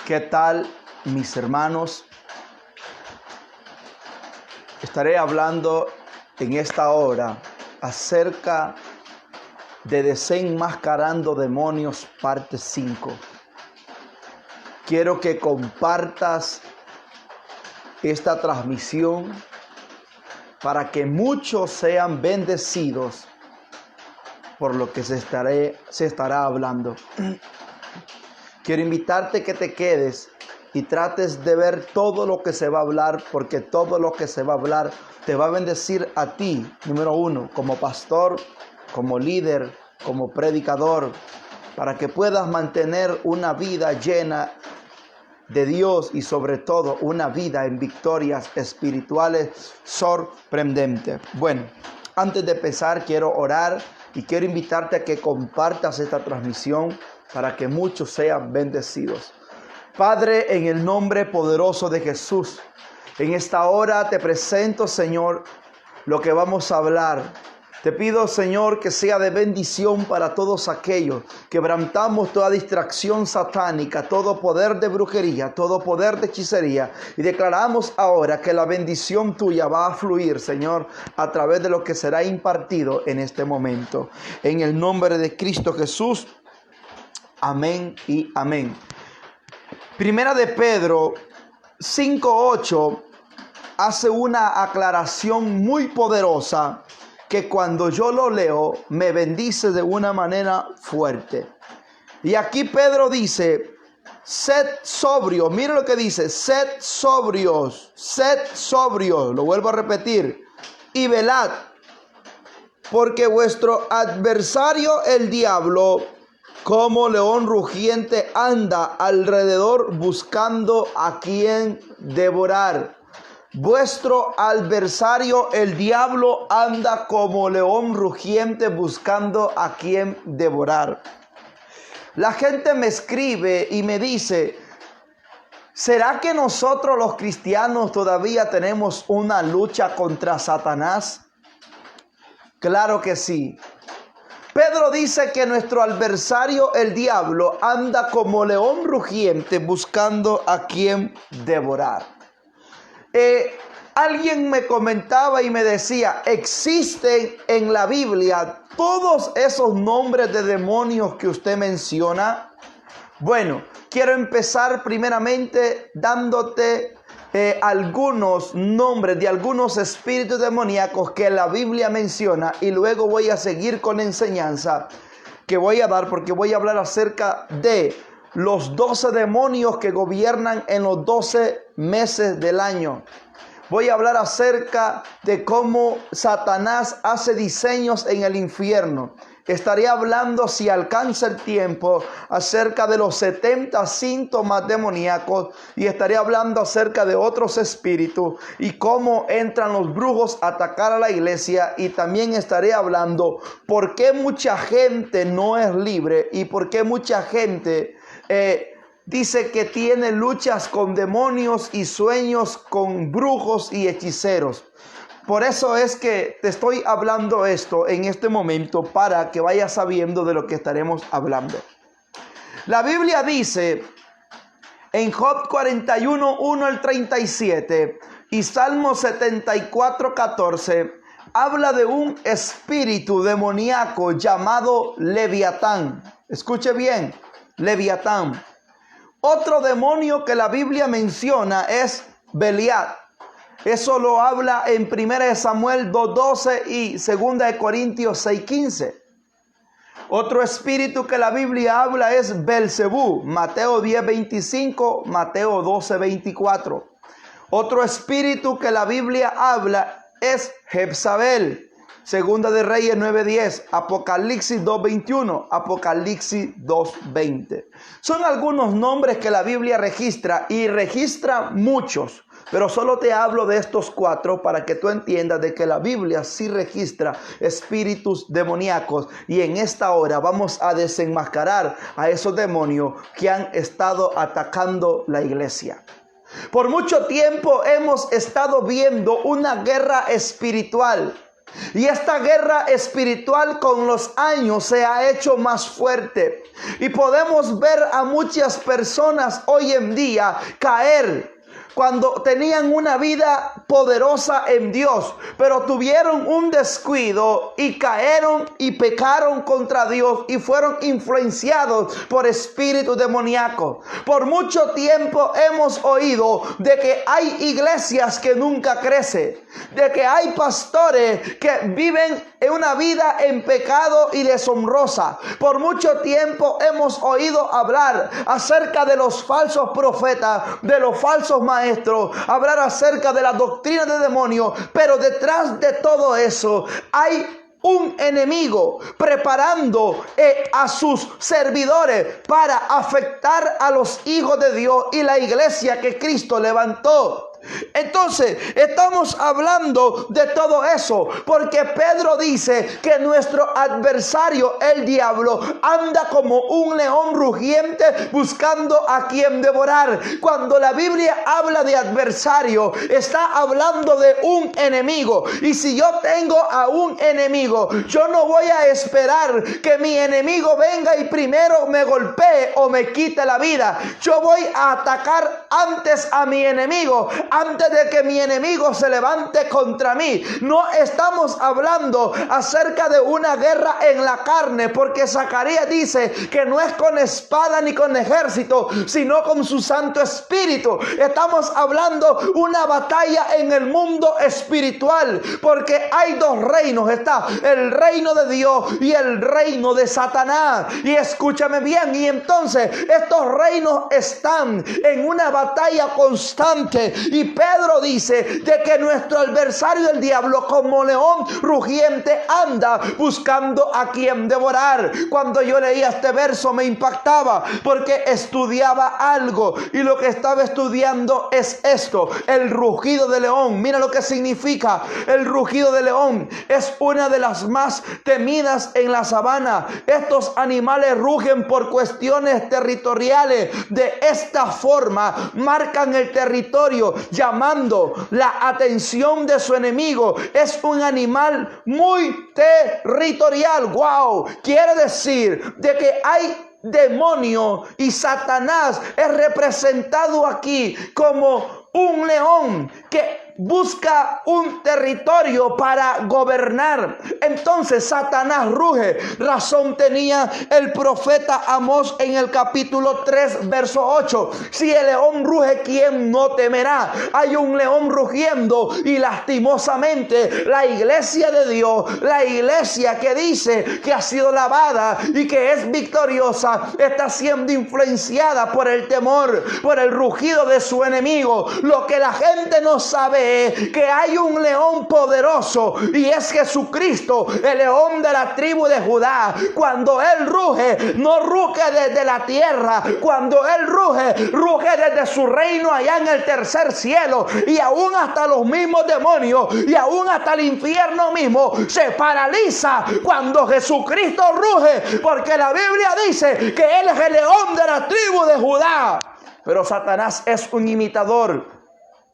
¿Qué tal, mis hermanos? Estaré hablando en esta hora acerca de Desenmascarando Demonios, parte 5. Quiero que compartas esta transmisión para que muchos sean bendecidos por lo que se estará hablando. Quiero invitarte que te quedes y trates de ver todo lo que se va a hablar, porque todo lo que se va a hablar te va a bendecir a ti, número uno, como pastor, como líder, como predicador, para que puedas mantener una vida llena de Dios y sobre todo una vida en victorias espirituales sorprendentes. Bueno, antes de empezar quiero orar y quiero invitarte a que compartas esta transmisión para que muchos sean bendecidos. Padre, en el nombre poderoso de Jesús, en esta hora te presento, Señor, lo que vamos a hablar. Te pido, Señor, que sea de bendición para todos aquellos. Quebrantamos toda distracción satánica, todo poder de brujería, todo poder de hechicería. Y declaramos ahora que la bendición tuya va a fluir, Señor, a través de lo que será impartido en este momento. En el nombre de Cristo Jesús. Amén y amén. Primera de Pedro 5:8 hace una aclaración muy poderosa que cuando yo lo leo me bendice de una manera fuerte. Y aquí Pedro dice, sed sobrios. Mira lo que dice, sed sobrios, lo vuelvo a repetir, y velad, porque vuestro adversario el diablo, como león rugiente, anda alrededor buscando a quien devorar. Vuestro adversario, el diablo, anda como león rugiente buscando a quien devorar. La gente me escribe y me dice, ¿será que nosotros los cristianos todavía tenemos una lucha contra Satanás? Claro que sí. Pedro dice que nuestro adversario, el diablo, anda como león rugiente buscando a quien devorar. Alguien me comentaba y me decía, ¿existen en la Biblia todos esos nombres de demonios que usted menciona? Bueno, quiero empezar primeramente dándote algunos nombres de algunos espíritus demoníacos que la Biblia menciona, y luego voy a seguir con la enseñanza que voy a dar, porque voy a hablar acerca de los 12 demonios que gobiernan en los 12 meses del año. Voy a hablar acerca de cómo Satanás hace diseños en el infierno. Estaré hablando, si alcanza el tiempo, acerca de los 70 síntomas demoníacos, y estaré hablando acerca de otros espíritus y cómo entran los brujos a atacar a la iglesia. Y también estaré hablando por qué mucha gente no es libre y por qué mucha gente dice que tiene luchas con demonios y sueños con brujos y hechiceros. Por eso es que te estoy hablando esto en este momento, para que vayas sabiendo de lo que estaremos hablando. La Biblia dice en Job 41, 1 al 37 y Salmo 74, 14, habla de un espíritu demoníaco llamado Leviatán. Escuche bien, Leviatán. Otro demonio que la Biblia menciona es Belial. Eso lo habla en 1 Samuel 2:12 y 2 Corintios 6:15. Otro espíritu que la Biblia habla es Belcebú, Mateo 10:25, Mateo 12:24. Otro espíritu que la Biblia habla es Jezabel, Segunda de Reyes 9:10, Apocalipsis 2:21, Apocalipsis 2:20. Son algunos nombres que la Biblia registra, y registra muchos, pero solo te hablo de estos 4 para que tú entiendas de que la Biblia sí registra espíritus demoníacos. Y en esta hora vamos a desenmascarar a esos demonios que han estado atacando la iglesia. Por mucho tiempo hemos estado viendo una guerra espiritual Y esta guerra espiritual con los años se ha hecho más fuerte. Y podemos ver a muchas personas hoy en día caer cuando tenían una vida poderosa en Dios, pero tuvieron un descuido y cayeron y pecaron contra Dios y fueron influenciados por espíritus demoníacos. Por mucho tiempo hemos oído de que hay iglesias que nunca crecen, de que hay pastores que viven en una vida en pecado y deshonrosa. Por mucho tiempo hemos oído hablar acerca de los falsos profetas, de los falsos maestros, hablar acerca de la doctrina de demonios, pero detrás de todo eso hay un enemigo preparando a sus servidores para afectar a los hijos de Dios y la iglesia que Cristo levantó. Entonces estamos hablando de todo eso porque Pedro dice que nuestro adversario, el diablo, anda como un león rugiente buscando a quien devorar. Cuando la Biblia habla de adversario, está hablando de un enemigo. Y si yo tengo a un enemigo, yo no voy a esperar que mi enemigo venga y primero me golpee o me quite la vida. Yo voy a atacar antes a mi enemigo, antes de que mi enemigo se levante contra mí. No estamos hablando acerca de una guerra en la carne, porque Zacarías dice que no es con espada ni con ejército, sino con su Santo Espíritu. Estamos hablando una batalla en el mundo espiritual, porque hay dos reinos. Está el reino de Dios y el reino de Satanás. Y escúchame bien, y entonces estos reinos están en una batalla constante. Y Pedro dice de que nuestro adversario, el diablo, como león rugiente, anda buscando a quien devorar. Cuando yo leía este verso me impactaba porque estudiaba algo, y lo que estaba estudiando es esto: el rugido de león. Mira lo que significa el rugido de león. Es una de las más temidas en la sabana. Estos animales rugen por cuestiones territoriales. De esta forma marcan el territorio, llamando la atención de su enemigo. Es un animal muy territorial. Wow, quiere decir de que hay demonio, y Satanás es representado aquí como un león que busca un territorio para gobernar. Entonces Satanás ruge. Razón tenía el profeta Amós en el capítulo 3 verso 8. Si el león ruge, ¿quién no temerá? Hay un león rugiendo, y lastimosamente la iglesia de Dios, la iglesia que dice que ha sido lavada y que es victoriosa, está siendo influenciada por el temor, por el rugido de su enemigo. Lo que la gente no sabe es que hay un león poderoso, y es Jesucristo, el león de la tribu de Judá. Cuando él ruge, no ruge desde la tierra. Cuando él ruge, ruge desde su reino allá en el tercer cielo, y aún hasta los mismos demonios y aún hasta el infierno mismo se paraliza cuando Jesucristo ruge, porque la Biblia dice que él es el león de la tribu de Judá. Pero Satanás es un imitador.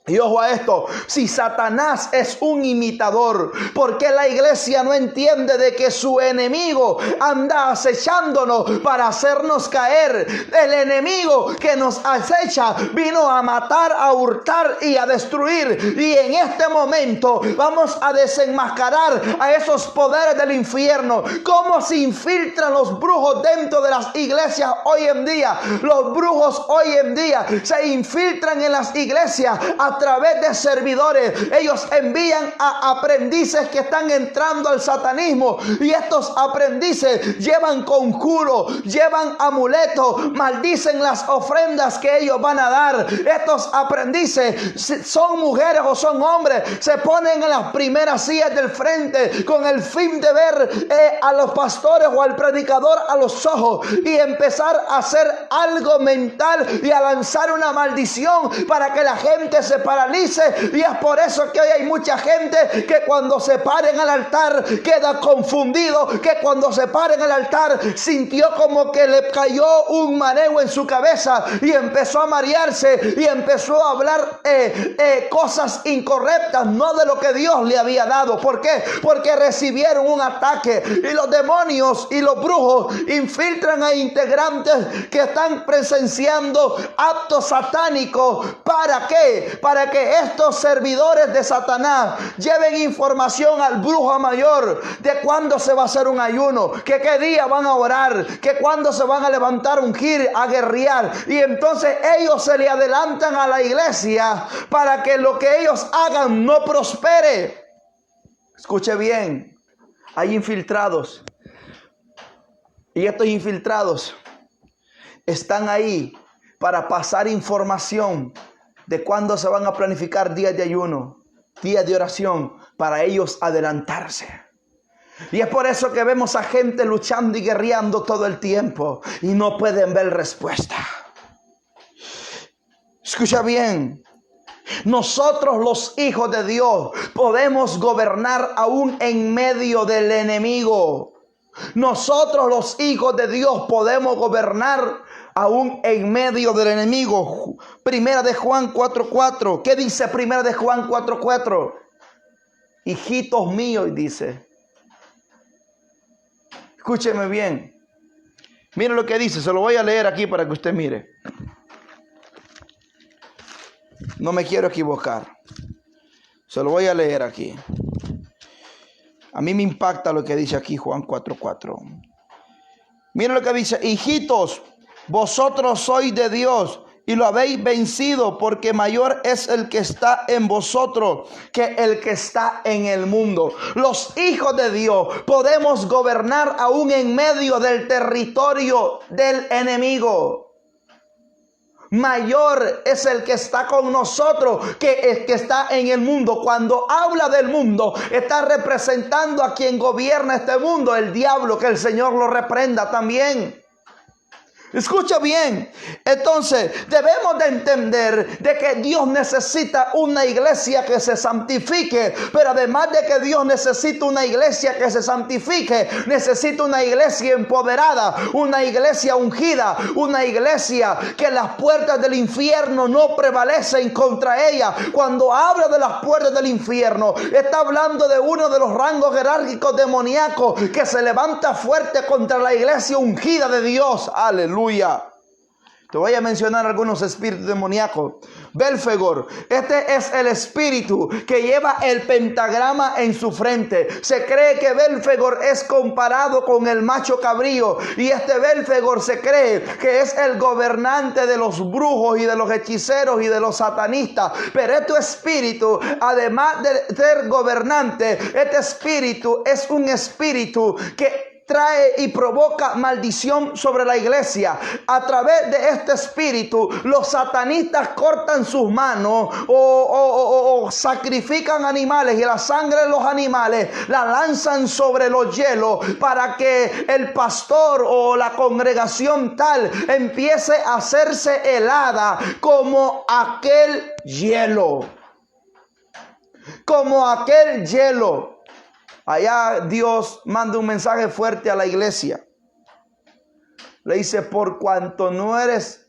Y ojo a esto: si Satanás es un imitador, ¿por qué la iglesia no entiende de que su enemigo anda acechándonos para hacernos caer? El enemigo que nos acecha vino a matar, a hurtar y a destruir. Y en este momento vamos a desenmascarar a esos poderes del infierno. ¿Cómo se infiltran los brujos dentro de las iglesias hoy en día? Los brujos hoy en día se infiltran en las iglesias a través de servidores. Ellos envían a aprendices que están entrando al satanismo, y estos aprendices llevan conjuros, llevan amuletos, maldicen las ofrendas que ellos van a dar. Estos aprendices, son mujeres o son hombres, se ponen en las primeras sillas del frente con el fin de ver a los pastores o al predicador a los ojos y empezar a hacer algo mental y a lanzar una maldición para que la gente se paralice. Y es por eso que hoy hay mucha gente que cuando se para en el altar queda confundido, que cuando se para en el altar sintió como que le cayó un mareo en su cabeza y empezó a marearse y empezó a hablar cosas incorrectas, no de lo que Dios le había dado. ¿Por qué? Porque recibieron un ataque, y los demonios y los brujos infiltran a integrantes que están presenciando actos satánicos. ¿Para qué? Para que estos servidores de Satanás lleven información al brujo mayor de cuándo se va a hacer un ayuno, que qué día van a orar, que cuándo se van a levantar, ungir, a guerrear. Y entonces ellos se le adelantan a la iglesia para que lo que ellos hagan no prospere. Escuche bien, hay infiltrados, y estos infiltrados están ahí para pasar información de cuándo se van a planificar días de ayuno, días de oración, para ellos adelantarse. Y es por eso que vemos a gente luchando y guerreando todo el tiempo y no pueden ver respuesta. Escucha bien. Nosotros los hijos de Dios podemos gobernar aún en medio del enemigo. Nosotros los hijos de Dios podemos gobernar aún en medio del enemigo. Primera de Juan 4:4. ¿Qué dice Primera de Juan 4:4? Hijitos míos, dice. Escúcheme bien. Mire lo que dice. Se lo voy a leer aquí para que usted mire. No me quiero equivocar. Se lo voy a leer aquí. A mí me impacta lo que dice aquí Juan 4:4. Miren lo que dice. Hijitos, vosotros sois de Dios y lo habéis vencido, porque mayor es el que está en vosotros que el que está en el mundo. Los hijos de Dios podemos gobernar aún en medio del territorio del enemigo. Mayor es el que está con nosotros que el que está en el mundo. Cuando habla del mundo, está representando a quien gobierna este mundo, el diablo, que el Señor lo reprenda también. Escucha bien. Entonces debemos de entender de que Dios necesita una iglesia que se santifique, pero además de que Dios necesita una iglesia que se santifique, necesita una iglesia empoderada, una iglesia ungida, una iglesia que las puertas del infierno no prevalecen contra ella. Cuando habla de las puertas del infierno, está hablando de uno de los rangos jerárquicos demoníacos que se levanta fuerte contra la iglesia ungida de Dios. Aleluya. Te voy a mencionar algunos espíritus demoníacos. Belfegor, este es el espíritu que lleva el pentagrama en su frente. Se cree que Belfegor es comparado con el macho cabrío, y este Belfegor se cree que es el gobernante de los brujos y de los hechiceros y de los satanistas. Pero este espíritu, además de ser gobernante, este espíritu es un espíritu que trae y provoca maldición sobre la iglesia. A través de este espíritu, los satanistas cortan sus manos o sacrifican animales, y la sangre de los animales la lanzan sobre los hielos para que el pastor o la congregación tal empiece a hacerse helada como aquel hielo. Como aquel hielo. Allá Dios manda un mensaje fuerte a la iglesia. Le dice: por cuanto no eres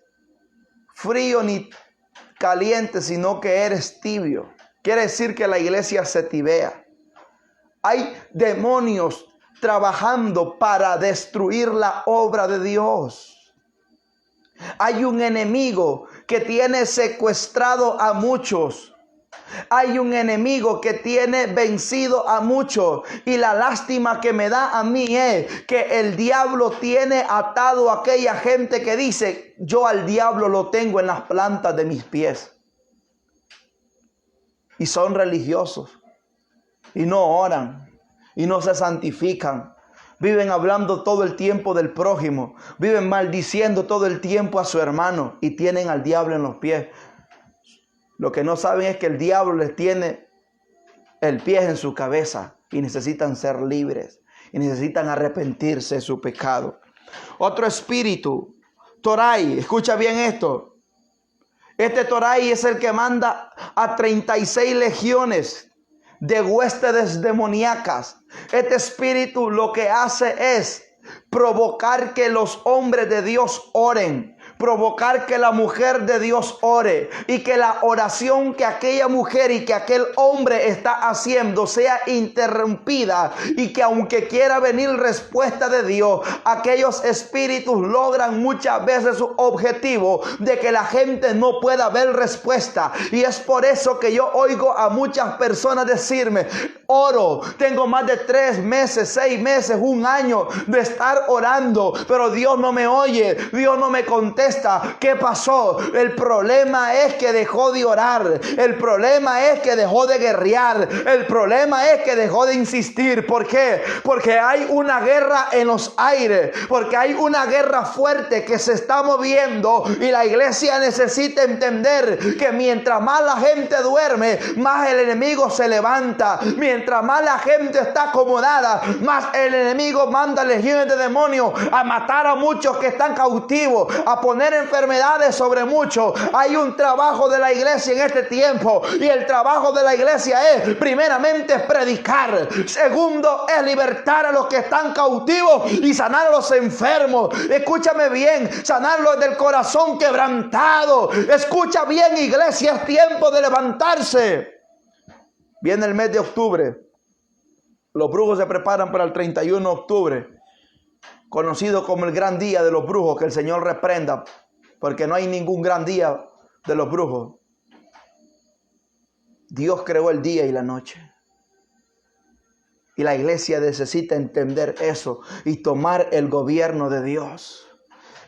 frío ni caliente, sino que eres tibio. Quiere decir que la iglesia se tibea. Hay demonios trabajando para destruir la obra de Dios. Hay un enemigo que tiene secuestrado a muchos. Hay un enemigo que tiene vencido a muchos, y la lástima que me da a mí es que el diablo tiene atado a aquella gente que dice: yo al diablo lo tengo en las plantas de mis pies. Y son religiosos y no oran y no se santifican. Viven hablando todo el tiempo del prójimo, viven maldiciendo todo el tiempo a su hermano y tienen al diablo en los pies. Lo que no saben es que el diablo les tiene el pie en su cabeza y necesitan ser libres y necesitan arrepentirse de su pecado. Otro espíritu, Torai, escucha bien esto. Este Toray es el que manda a 36 legiones de huéspedes demoníacas. Este espíritu lo que hace es provocar que los hombres de Dios oren, provocar que la mujer de Dios ore, y que la oración que aquella mujer y que aquel hombre está haciendo sea interrumpida, y que aunque quiera venir respuesta de Dios, aquellos espíritus logran muchas veces su objetivo de que la gente no pueda ver respuesta. Y es por eso que yo oigo a muchas personas decirme: oro, tengo más de 3 meses, 6 meses, 1 año de estar orando, pero Dios no me oye, Dios no me contesta. ¿Qué pasó? El problema es que dejó de orar, el problema es que dejó de guerrear, el problema es que dejó de insistir. ¿Por qué? Porque hay una guerra en los aires, porque hay una guerra fuerte que se está moviendo, y la iglesia necesita entender que mientras más la gente duerme, más el enemigo se levanta. Mientras más la gente está acomodada, más el enemigo manda legiones de demonios a matar a muchos que están cautivos, a poner enfermedades sobre muchos. Hay un trabajo de la iglesia en este tiempo, y el trabajo de la iglesia es, primeramente, predicar. Segundo, es libertar a los que están cautivos y sanar a los enfermos. Escúchame bien, sanarlos del corazón quebrantado. Escucha bien, iglesia, es tiempo de levantarse. Viene el mes de octubre. Los brujos se preparan para el 31 de octubre, conocido como el gran día de los brujos. Que el Señor reprenda, porque no hay ningún gran día de los brujos. Dios creó el día y la noche, y la iglesia necesita entender eso y tomar el gobierno de Dios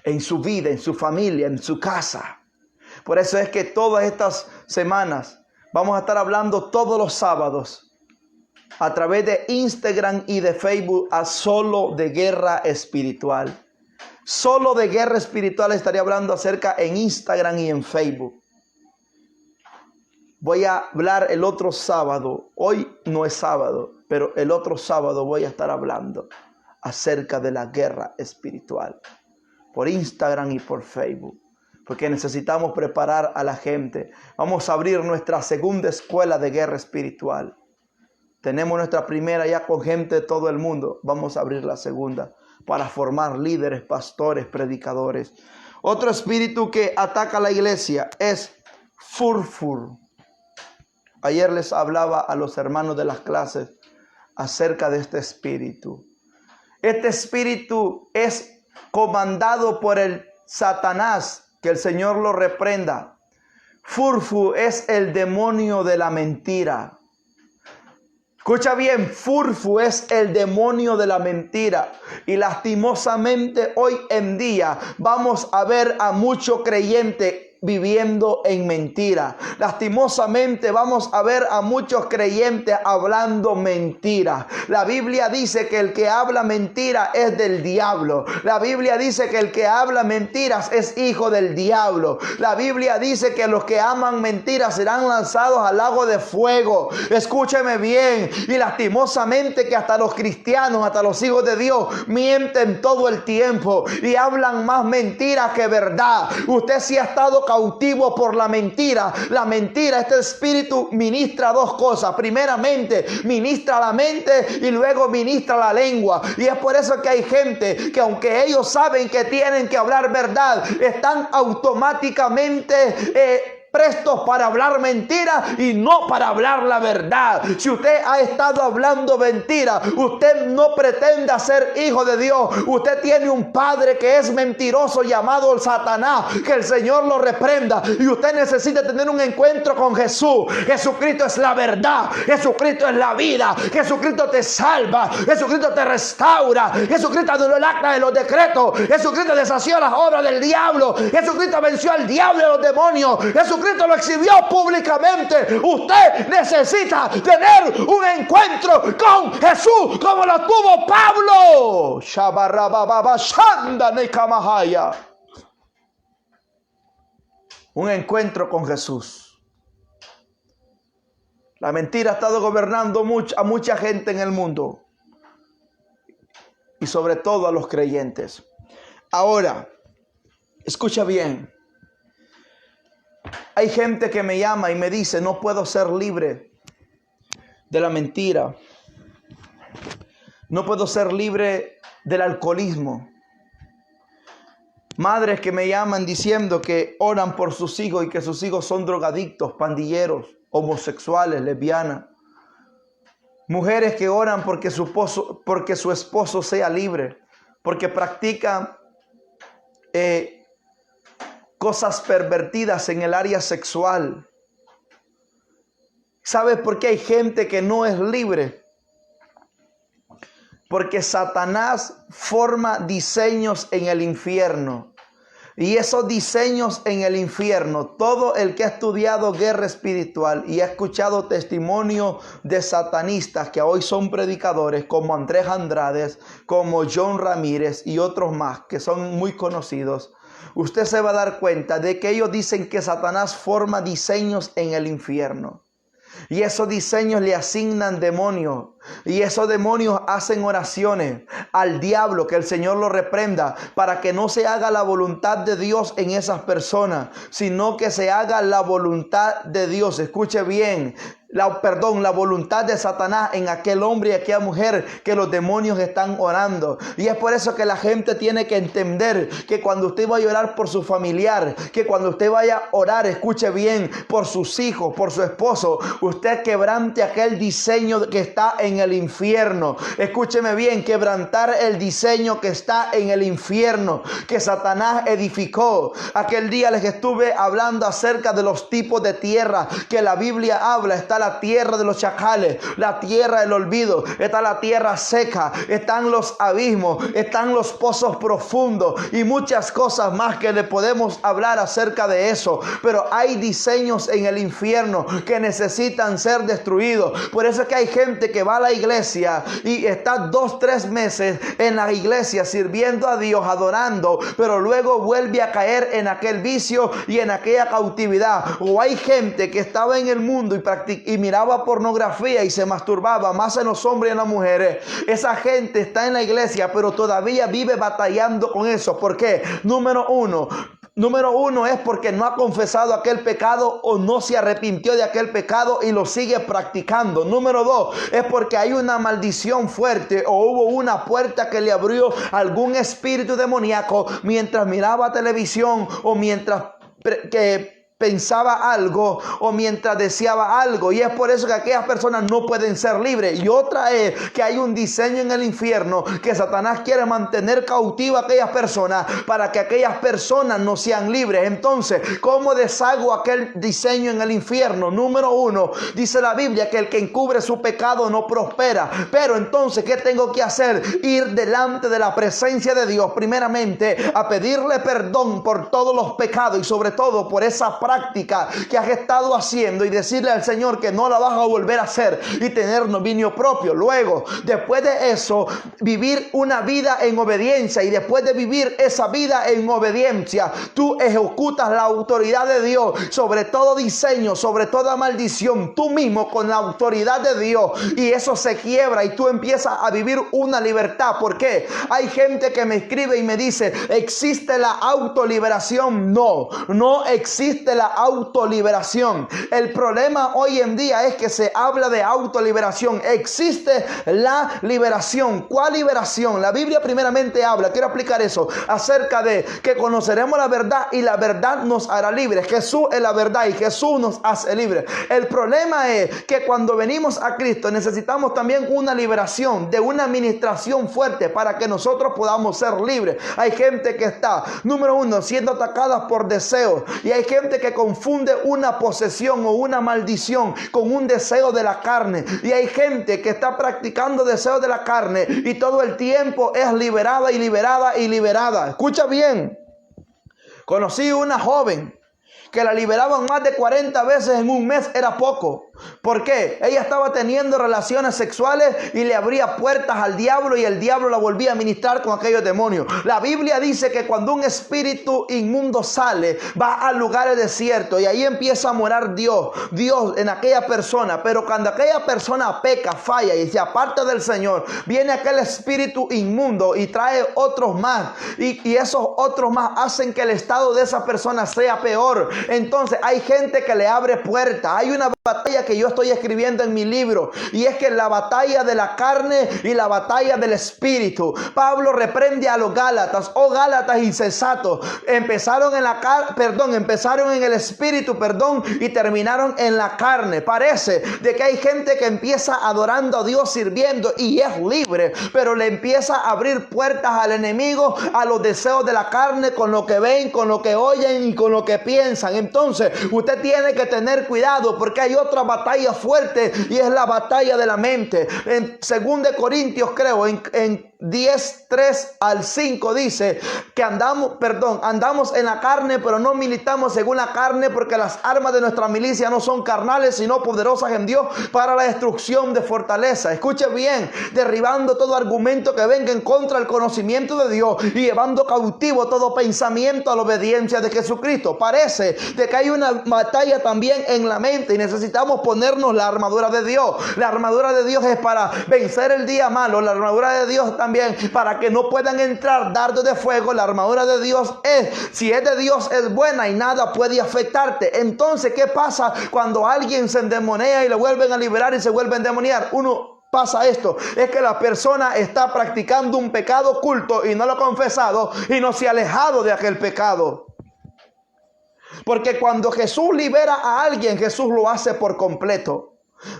en su vida, en su familia, en su casa. Por eso es que todas estas semanas vamos a estar hablando todos los sábados a través de Instagram y de Facebook a Solo de Guerra Espiritual. Solo de Guerra Espiritual estaría hablando acerca en Instagram y en Facebook. Voy a hablar el otro sábado. Hoy no es sábado, pero el otro sábado voy a estar hablando acerca de la guerra espiritual por Instagram y por Facebook, porque necesitamos preparar a la gente. Vamos a abrir nuestra segunda escuela de guerra espiritual. Tenemos nuestra primera ya con gente de todo el mundo. Vamos a abrir la segunda para formar líderes, pastores, predicadores. Otro espíritu que ataca a la iglesia es Furfur. Ayer les hablaba a los hermanos de las clases acerca de este espíritu. Este espíritu es comandado por el Satanás, que el Señor lo reprenda. Furfur es el demonio de la mentira. Escucha bien, Furfur es el demonio de la mentira. Y lastimosamente hoy en día vamos a ver a muchos creyentes viviendo en mentira. Lastimosamente vamos a ver a muchos creyentes hablando mentira. La Biblia dice que el que habla mentira es del diablo. La Biblia dice que el que habla mentiras es hijo del diablo. La Biblia dice que los que aman mentiras serán lanzados al lago de fuego. Escúcheme bien. Y lastimosamente que hasta los cristianos, hasta los hijos de Dios, mienten todo el tiempo y hablan más mentiras que verdad. Usted sí ha estado cautivo por la mentira. La mentira, este espíritu ministra dos cosas. Primeramente, ministra la mente y luego ministra la lengua. Y es por eso que hay gente que, aunque ellos saben que tienen que hablar verdad, están automáticamente prestos para hablar mentira y no para hablar la verdad. Si usted ha estado hablando mentira, usted no pretenda ser hijo de Dios. Usted tiene un padre que es mentiroso llamado el Satanás. Que el Señor lo reprenda. Y usted necesita tener un encuentro con Jesús. Jesucristo es la verdad. Jesucristo es la vida. Jesucristo te salva. Jesucristo te restaura. Jesucristo anuló el acta de los decretos. Jesucristo deshació las obras del diablo. Jesucristo venció al diablo y a los demonios. Jesucristo lo exhibió públicamente. Usted necesita tener un encuentro con Jesús como lo tuvo Pablo. Un encuentro con Jesús. La mentira ha estado gobernando a mucha gente en el mundo, y sobre todo a los creyentes. Ahora, escucha bien. Hay gente que me llama y me dice, no puedo ser libre de la mentira. No puedo ser libre del alcoholismo. Madres que me llaman diciendo que oran por sus hijos y que sus hijos son drogadictos, pandilleros, homosexuales, lesbianas. Mujeres que oran porque su esposo sea libre, porque practican cosas pervertidas en el área sexual. ¿Sabes por qué hay gente que no es libre? Porque Satanás forma diseños en el infierno. Y esos diseños en el infierno, todo el que ha estudiado guerra espiritual y ha escuchado testimonio de satanistas que hoy son predicadores, como Andrés Andrade, como John Ramírez y otros más que son muy conocidos, usted se va a dar cuenta de que ellos dicen que Satanás forma diseños en el infierno. Y esos diseños le asignan demonios. Y esos demonios hacen oraciones al diablo, que el Señor lo reprenda, para que no se haga la voluntad de Dios en esas personas, sino que se haga la voluntad de Dios. Escuche bien. La voluntad de Satanás en aquel hombre y aquella mujer que los demonios están orando. Y es por eso que la gente tiene que entender que cuando usted vaya a orar por su familiar, que cuando usted vaya a orar, escuche bien, por sus hijos, por su esposo, usted quebrante aquel diseño que está en el infierno. Escúcheme bien, quebrantar el diseño que está en el infierno, que Satanás edificó. Aquel día les estuve hablando acerca de los tipos de tierra que la Biblia habla. Está la tierra de los chacales, la tierra del olvido, está la tierra seca, están los abismos, están los pozos profundos y muchas cosas más que le podemos hablar acerca de eso. Pero hay diseños en el infierno que necesitan ser destruidos. Por eso es que hay gente que va a la iglesia y está 2-3 meses en la iglesia sirviendo a Dios, adorando, pero luego vuelve a caer en aquel vicio y en aquella cautividad. O hay gente que estaba en el mundo y miraba pornografía y se masturbaba más en los hombres y en las mujeres. Esa gente está en la iglesia, pero todavía vive batallando con eso. ¿Por qué? Número uno es porque no ha confesado aquel pecado o no se arrepintió de aquel pecado y lo sigue practicando. Número 2 es porque hay una maldición fuerte o hubo una puerta que le abrió algún espíritu demoníaco mientras miraba televisión o mientras pensaba algo o mientras deseaba algo, y es por eso que aquellas personas no pueden ser libres. Y otra es que hay un diseño en el infierno que Satanás quiere mantener cautiva a aquellas personas para que aquellas personas no sean libres. Entonces, ¿cómo deshago aquel diseño en el infierno? Número 1, dice la Biblia que el que encubre su pecado no prospera. Pero entonces, ¿qué tengo que hacer? Ir delante de la presencia de Dios primeramente a pedirle perdón por todos los pecados y sobre todo por esa práctica que has estado haciendo, y decirle al Señor que no la vas a volver a hacer y tener dominio propio. Luego, después de eso, vivir una vida en obediencia, y después de vivir esa vida en obediencia, tú ejecutas la autoridad de Dios sobre todo diseño, sobre toda maldición, tú mismo con la autoridad de Dios, y eso se quiebra y tú empiezas a vivir una libertad. ¿Por qué? Hay gente que me escribe y me dice, ¿existe la autoliberación? No existe la autoliberación. El problema hoy en día es que se habla de autoliberación. Existe la liberación. ¿Cuál liberación? La Biblia primeramente habla, quiero explicar eso, acerca de que conoceremos la verdad y la verdad nos hará libres. Jesús es la verdad y Jesús nos hace libres. El problema es que cuando venimos a Cristo necesitamos también una liberación, de una administración fuerte para que nosotros podamos ser libres. Hay gente que está, número 1, siendo atacada por deseos, y hay gente que confunde una posesión o una maldición con un deseo de la carne, y hay gente que está practicando deseos de la carne y todo el tiempo es liberada y liberada y liberada. Escucha bien, conocí una joven que la liberaban más de 40 veces en un mes, era poco. ¿Por qué? Ella estaba teniendo relaciones sexuales y le abría puertas al diablo y el diablo la volvía a ministrar con aquellos demonios. La Biblia dice que cuando un espíritu inmundo sale, va a lugares desiertos y ahí empieza a morar Dios en aquella persona. Pero cuando aquella persona peca, falla y se aparta del Señor, viene aquel espíritu inmundo y trae otros más. Y esos otros más hacen que el estado de esa persona sea peor. Entonces hay gente que le abre puertas. Hay una batalla que yo estoy escribiendo en mi libro, y es que la batalla de la carne y la batalla del espíritu. Pablo reprende a los Gálatas: oh Gálatas insensatos, empezaron en el espíritu, y terminaron en la carne. Parece de que hay gente que empieza adorando a Dios, sirviendo, y es libre, pero le empieza a abrir puertas al enemigo, a los deseos de la carne, con lo que ven, con lo que oyen y con lo que piensan. Entonces usted tiene que tener cuidado, porque hay otra batalla fuerte, y es la batalla de la mente. En 2 Corintios, creo, en 10, 3 al 5 dice que andamos en la carne, pero no militamos según la carne, porque las armas de nuestra milicia no son carnales, sino poderosas en Dios para la destrucción de fortaleza. Escuche bien: derribando todo argumento que venga en contra del conocimiento de Dios y llevando cautivo todo pensamiento a la obediencia de Jesucristo. Parece de que hay una batalla también en la mente y necesitamos ponernos la armadura de Dios. La armadura de Dios es para vencer el día malo. La armadura de Dios también para que no puedan entrar dardos de fuego. La armadura de Dios si es de Dios, es buena y nada puede afectarte. Entonces, ¿qué pasa cuando alguien se endemonia y le vuelven a liberar y se vuelve a endemoniar? Pasa esto: es que la persona está practicando un pecado oculto y no lo ha confesado y no se ha alejado de aquel pecado. Porque cuando Jesús libera a alguien, Jesús lo hace por completo.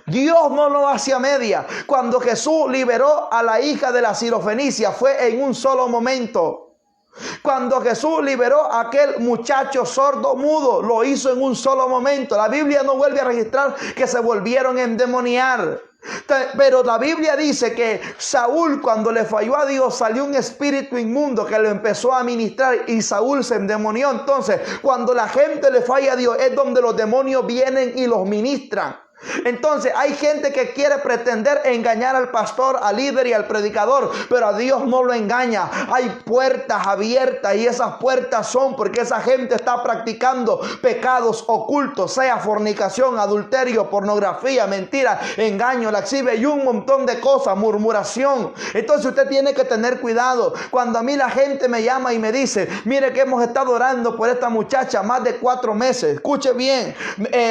Dios no lo hace a media. Cuando Jesús liberó a la hija de la Sirofenicia, fue en un solo momento. Cuando Jesús liberó a aquel muchacho sordo mudo, lo hizo en un solo momento. La Biblia no vuelve a registrar que se volvieron a endemoniar. Pero la Biblia dice que Saúl, cuando le falló a Dios, salió un espíritu inmundo que lo empezó a ministrar y Saúl se endemonió. Entonces, cuando la gente le falla a Dios, es donde los demonios vienen y los ministran. Entonces hay gente que quiere pretender engañar al pastor, al líder y al predicador, pero a Dios no lo engaña. Hay puertas abiertas, y esas puertas son porque esa gente está practicando pecados ocultos, sea fornicación, adulterio, pornografía, mentira, engaño, laxive y un montón de cosas, murmuración. Entonces usted tiene que tener cuidado. Cuando a mí la gente me llama y me dice: mire que hemos estado orando por esta muchacha más de 4 meses. Escuche bien,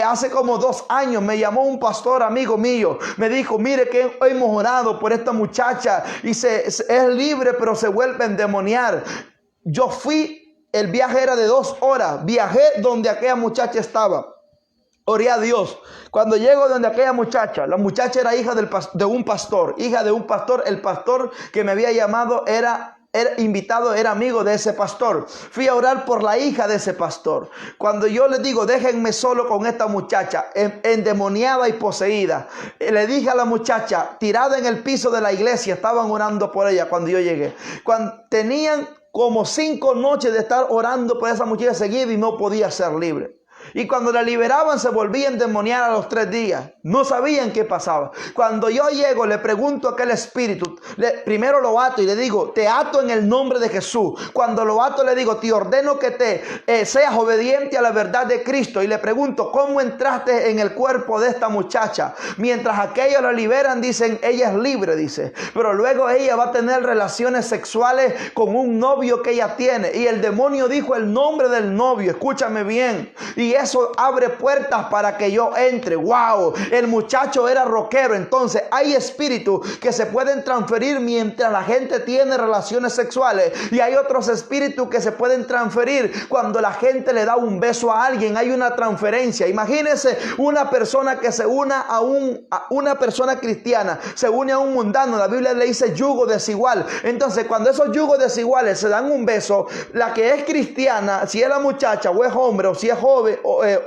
hace como 2 años me llamó un pastor amigo mío, me dijo: mire que hemos orado por esta muchacha y es libre, pero se vuelve a endemoniar. Yo fui, el viaje era de 2 horas, viajé donde aquella muchacha estaba, oré a Dios. Cuando llego donde aquella muchacha, la muchacha era hija de un pastor, el pastor que me había llamado era invitado, era amigo de ese pastor. Fui a orar por la hija de ese pastor. Cuando yo le digo: déjenme solo con esta muchacha endemoniada y poseída, le dije a la muchacha, tirada en el piso de la iglesia, estaban orando por ella cuando yo llegué. Tenían como 5 noches de estar orando por esa muchacha seguida y no podía ser libre. Y cuando la liberaban se volvía a endemoniar a los 3 días. No sabían qué pasaba. Cuando yo llego, le pregunto a aquel espíritu. Primero lo ato y le digo: te ato en el nombre de Jesús. Cuando lo ato le digo: te ordeno que te seas obediente a la verdad de Cristo. Y le pregunto: ¿cómo entraste en el cuerpo de esta muchacha? Mientras aquellos la liberan, dicen: ella es libre, dice. Pero luego ella va a tener relaciones sexuales con un novio que ella tiene. Y el demonio dijo el nombre del novio. Escúchame bien. Y eso abre puertas para que yo entre. ¡Wow! El muchacho era rockero. Entonces hay espíritus que se pueden transferir mientras la gente tiene relaciones sexuales. Y hay otros espíritus que se pueden transferir cuando la gente le da un beso a alguien. Hay una transferencia. Imagínense una persona que se una a una persona cristiana, se une a un mundano. La Biblia le dice yugo desigual. Entonces cuando esos yugos desiguales se dan un beso, la que es cristiana, si es la muchacha o es hombre o si es joven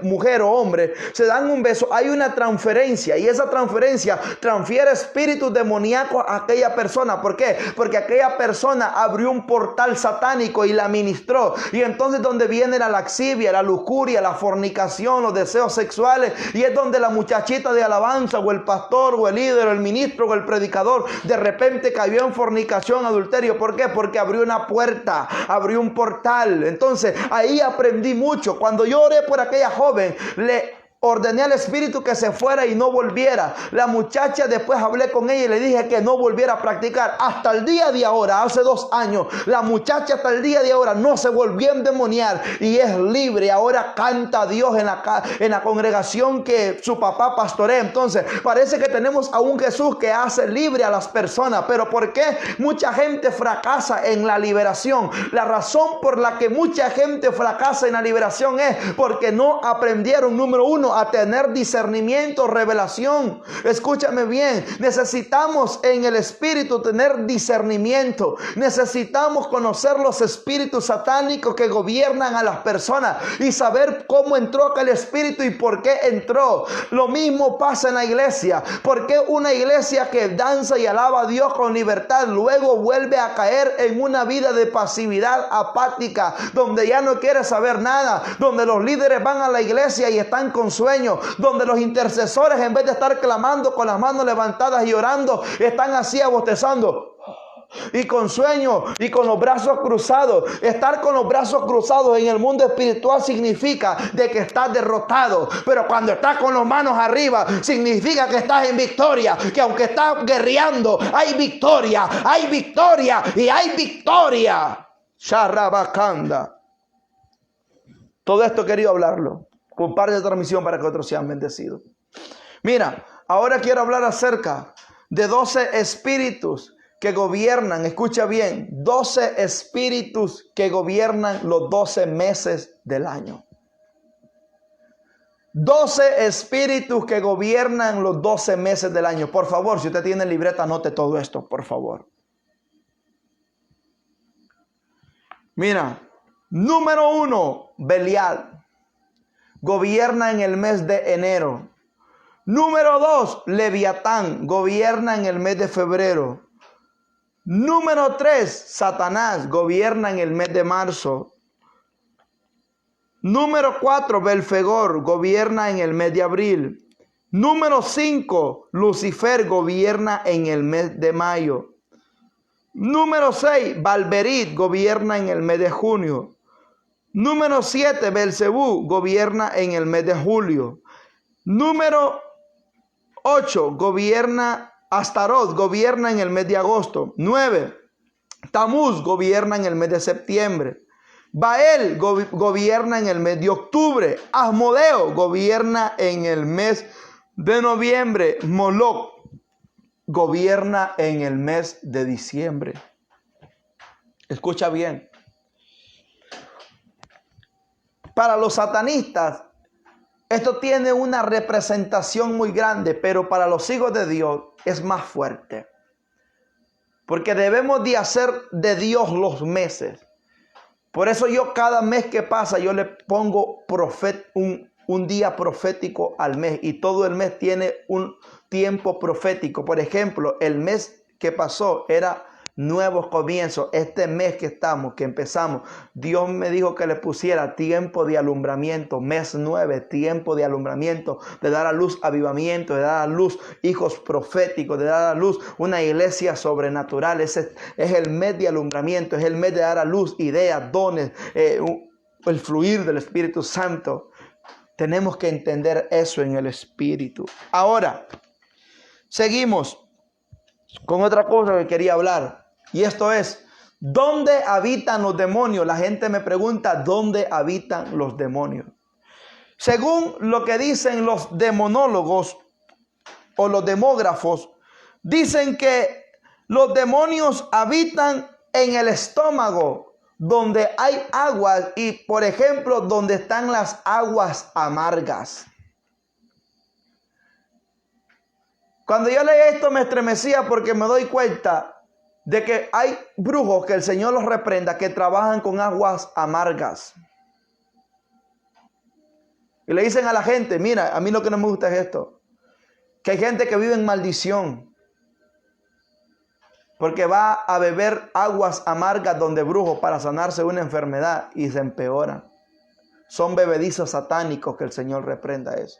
mujer o hombre, se dan un beso, hay una transferencia, y esa transferencia transfiere espíritus demoníacos a aquella persona. ¿Por qué? Porque aquella persona abrió un portal satánico y la ministró, y entonces donde viene la laxivia, la lujuria, la fornicación, los deseos sexuales, y es donde la muchachita de alabanza o el pastor o el líder o el ministro o el predicador de repente cayó en fornicación, adulterio. ¿Por qué? Porque abrió una puerta, abrió un portal. Entonces ahí aprendí mucho. Cuando yo oré por aquella joven, le ordené al espíritu que se fuera y no volviera. La muchacha, después hablé con ella y le dije que no volviera a practicar. Hasta el día de ahora, hace 2 años, la muchacha hasta el día de ahora no se volvió a endemoniar y es libre. Ahora canta a Dios en la congregación que su papá pastorea. Entonces parece que tenemos a un Jesús que hace libre a las personas. Pero ¿por qué mucha gente fracasa en la liberación? La razón por la que mucha gente fracasa en la liberación es porque no aprendieron, número uno, a tener discernimiento, revelación. Escúchame bien, necesitamos en el espíritu tener discernimiento. Necesitamos conocer los espíritus satánicos que gobiernan a las personas y saber cómo entró aquel espíritu y por qué entró. Lo mismo pasa en la iglesia. ¿Por qué una iglesia que danza y alaba a Dios con libertad luego vuelve a caer en una vida de pasividad apática, donde ya no quiere saber nada, donde los líderes van a la iglesia y están con sueño, donde los intercesores, en vez de estar clamando con las manos levantadas y orando, están así bostezando y con sueño y con los brazos cruzados? Estar con los brazos cruzados en el mundo espiritual significa de que estás derrotado, pero cuando estás con las manos arriba significa que estás en victoria, que aunque estás guerreando hay victoria y hay victoria. Sharabakanda. Todo esto he querido hablarlo. Comparte esta transmisión para que otros sean bendecidos. Mira, ahora quiero hablar acerca de 12 espíritus que gobiernan. Escucha bien, 12 espíritus que gobiernan los 12 meses del año. 12 espíritus que gobiernan los 12 meses del año. Por favor, si usted tiene libreta, anote todo esto, por favor. Mira, número 1, Belial. Gobierna en el mes de enero. Número 2, Leviatán. Gobierna en el mes de febrero. Número 3, Satanás. Gobierna en el mes de marzo. Número 4, Belfegor. Gobierna en el mes de abril. Número 5, Lucifer. Gobierna en el mes de mayo. Número 6, Balberit. Gobierna en el mes de junio. Número 7, Belcebú, gobierna en el mes de julio. Número 8, gobierna Astarot, gobierna en el mes de agosto. 9, Tamuz, gobierna en el mes de septiembre. Baal gobierna en el mes de octubre. Asmodeo gobierna en el mes de noviembre. Moloc gobierna en el mes de diciembre. Escucha bien. Para los satanistas, esto tiene una representación muy grande, pero para los hijos de Dios es más fuerte. Porque debemos de hacer de Dios los meses. Por eso yo cada mes que pasa, yo le pongo un día profético al mes. Y todo el mes tiene un tiempo profético. Por ejemplo, el mes que pasó era nuevos comienzos. Este mes que empezamos, Dios me dijo que le pusiera tiempo de alumbramiento, mes 9, tiempo de alumbramiento, de dar a luz avivamiento, de dar a luz hijos proféticos, de dar a luz una iglesia sobrenatural. Ese es el mes de alumbramiento, es el mes de dar a luz ideas, dones, el fluir del Espíritu Santo. Tenemos que entender eso en el Espíritu. Ahora, seguimos con otra cosa que quería hablar. Y esto es, ¿dónde habitan los demonios? La gente me pregunta, ¿dónde habitan los demonios? Según lo que dicen los demonólogos o los demógrafos, dicen que los demonios habitan en el estómago, donde hay aguas y, por ejemplo, donde están las aguas amargas. Cuando yo leí esto me estremecía porque me doy cuenta de que hay brujos, que el Señor los reprenda, que trabajan con aguas amargas. Y le dicen a la gente, mira, a mí lo que no me gusta es esto. Que hay gente que vive en maldición. Porque va a beber aguas amargas donde brujo para sanarse una enfermedad y se empeoran. Son bebedizos satánicos, que el Señor reprenda eso.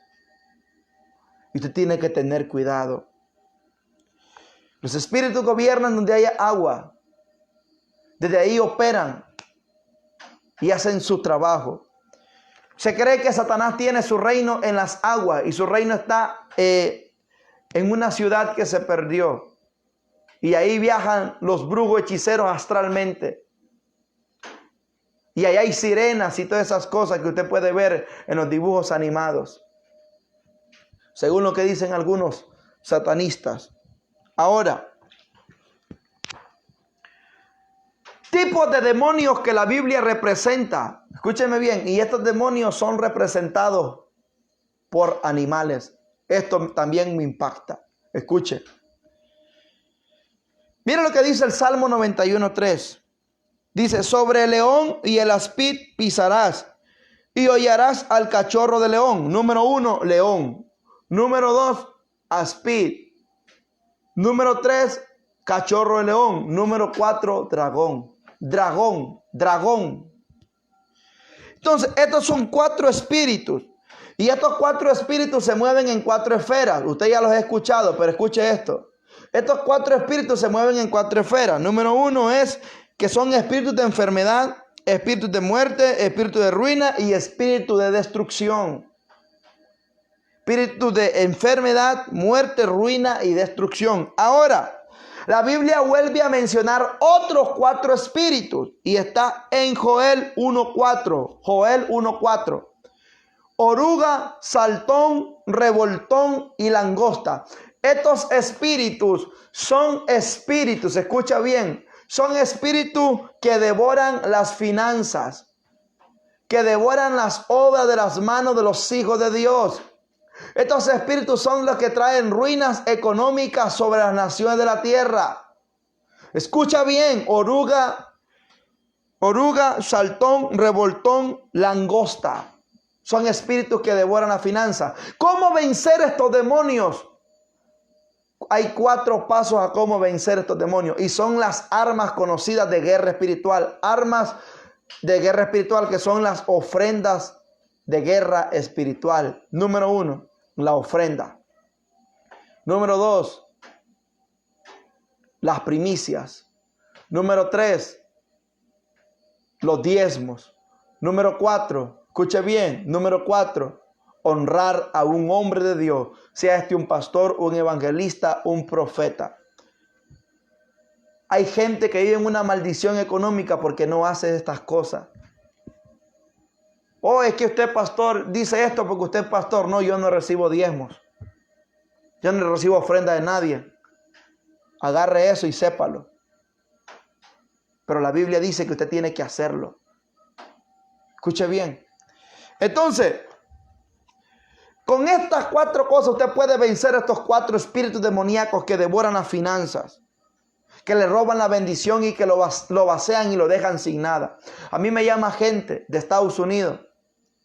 Y usted tiene que tener cuidado. Los espíritus gobiernan donde haya agua. Desde ahí operan y hacen su trabajo. Se cree que Satanás tiene su reino en las aguas y su reino está en una ciudad que se perdió. Y ahí viajan los brujos hechiceros astralmente. Y ahí hay sirenas y todas esas cosas que usted puede ver en los dibujos animados, según lo que dicen algunos satanistas. Ahora, tipos de demonios que la Biblia representa. Escúcheme bien, y estos demonios son representados por animales. Esto también me impacta. Escuche. Mira lo que dice el Salmo 91:3. Dice, sobre el león y el aspid pisarás y hollarás al cachorro de león. Número 1, león. Número 2, aspid. Número 3, cachorro de león. Número 4, dragón. Dragón. Entonces, estos son 4 espíritus. Y estos 4 espíritus se mueven en 4 esferas. Usted ya los ha escuchado, pero escuche esto. Estos 4 espíritus se mueven en 4 esferas. Número 1 es que son espíritus de enfermedad, espíritus de muerte, espíritu de ruina y espíritu de destrucción. Espíritu de enfermedad, muerte, ruina y destrucción. Ahora, la Biblia vuelve a mencionar otros 4 espíritus y está en Joel 1:4. Joel 1:4. Oruga, saltón, revoltón y langosta. Estos espíritus son espíritus, escucha bien, son espíritus que devoran las finanzas, que devoran las obras de las manos de los hijos de Dios. Estos espíritus son los que traen ruinas económicas sobre las naciones de la tierra. Escucha bien, oruga, saltón, revoltón, langosta. Son espíritus que devoran la finanza. ¿Cómo vencer estos demonios? Hay 4 pasos a cómo vencer estos demonios. Y son las armas conocidas de guerra espiritual. Armas de guerra espiritual que son las ofrendas de guerra espiritual. Número 1, la ofrenda. Número 2, las primicias. Número 3, los diezmos. Número 4, escuche bien, número 4, honrar a un hombre de Dios, sea este un pastor, un evangelista, un profeta. Hay gente que vive en una maldición económica porque no hace estas cosas. Oh, es que usted pastor dice esto porque usted es pastor. No, yo no recibo diezmos. Yo no recibo ofrenda de nadie. Agarre eso y sépalo. Pero la Biblia dice que usted tiene que hacerlo. Escuche bien. Entonces, con estas 4 cosas usted puede vencer a estos 4 espíritus demoníacos que devoran las finanzas, que le roban la bendición y que lo vacían y lo dejan sin nada. A mí me llama gente de Estados Unidos,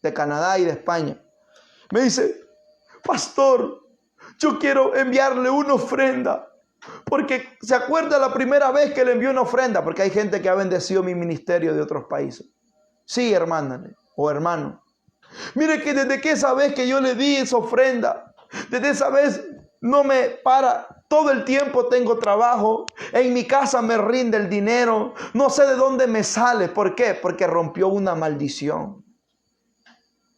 de Canadá y de España. Me dice, pastor, yo quiero enviarle una ofrenda. Porque se acuerda la primera vez que le envió una ofrenda, porque hay gente que ha bendecido mi ministerio de otros países. Sí, hermana o hermano. Mire que desde que esa vez que yo le di esa ofrenda, desde esa vez no me para. Todo el tiempo tengo trabajo. En mi casa me rinde el dinero. No sé de dónde me sale. ¿Por qué? Porque rompió una maldición.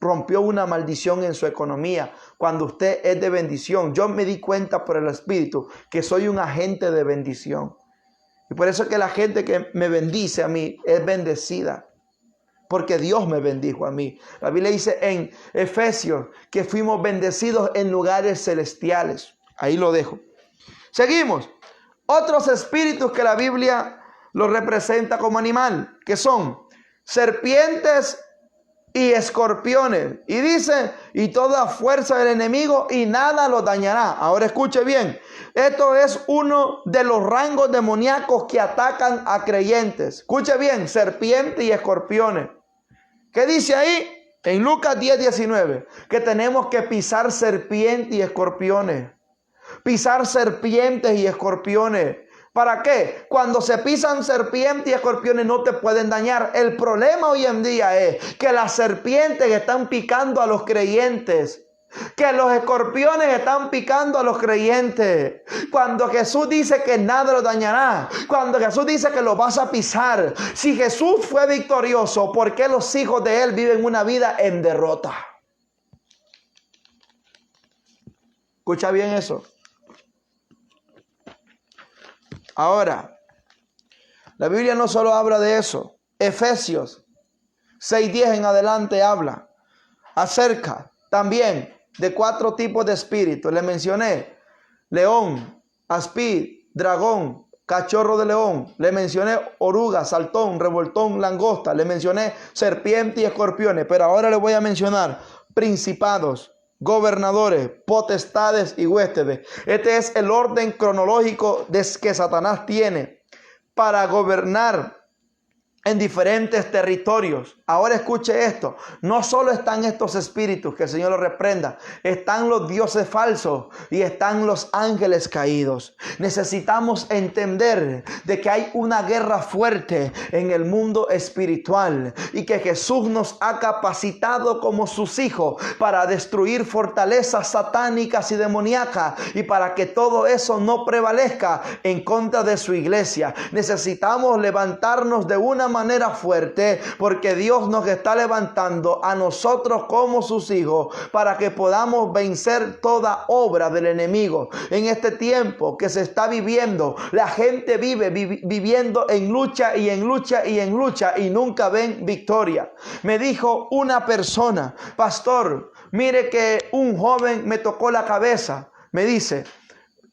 Rompió una maldición en su economía. Cuando usted es de bendición. Yo me di cuenta por el Espíritu que soy un agente de bendición. Y por eso es que la gente que me bendice a mí es bendecida. Porque Dios me bendijo a mí. La Biblia dice en Efesios que fuimos bendecidos en lugares celestiales. Ahí lo dejo. Seguimos. Otros espíritus que la Biblia los representa como animal, que son serpientes y escorpiones. Y dice, y toda fuerza del enemigo y nada los dañará. Ahora escuche bien. Esto es uno de los rangos demoníacos que atacan a creyentes. Escuche bien, serpientes y escorpiones. ¿Qué dice ahí? En Lucas 10:19, que tenemos que pisar serpientes y escorpiones. Pisar serpientes y escorpiones. ¿Para qué? Cuando se pisan serpientes y escorpiones no te pueden dañar. El problema hoy en día es que las serpientes están picando a los creyentes. Que los escorpiones están picando a los creyentes. Cuando Jesús dice que nada lo dañará. Cuando Jesús dice que lo vas a pisar. Si Jesús fue victorioso, ¿por qué los hijos de Él viven una vida en derrota? Escucha bien eso. Ahora, la Biblia no solo habla de eso. Efesios 6:10 en adelante habla acerca también de 4 tipos de espíritus. Le mencioné león, aspid, dragón, cachorro de león. Le mencioné oruga, saltón, revoltón, langosta. Le mencioné serpiente y escorpiones. Pero ahora le voy a mencionar principados, gobernadores, potestades y huéspedes. Este es el orden cronológico que Satanás tiene para gobernar en diferentes territorios. Ahora escuche esto. No solo están estos espíritus, que el Señor los reprenda. Están los dioses falsos y están los ángeles caídos. Necesitamos entender de que hay una guerra fuerte en el mundo espiritual y que Jesús nos ha capacitado como sus hijos para destruir fortalezas satánicas y demoníacas y para que todo eso no prevalezca en contra de su iglesia. Necesitamos levantarnos de una manera fuerte, porque Dios nos está levantando a nosotros como sus hijos para que podamos vencer toda obra del enemigo. En este tiempo que se está viviendo, la gente viviendo en lucha y en lucha y en lucha y nunca ven victoria. Me dijo una persona: pastor, mire que un joven me tocó la cabeza, me dice,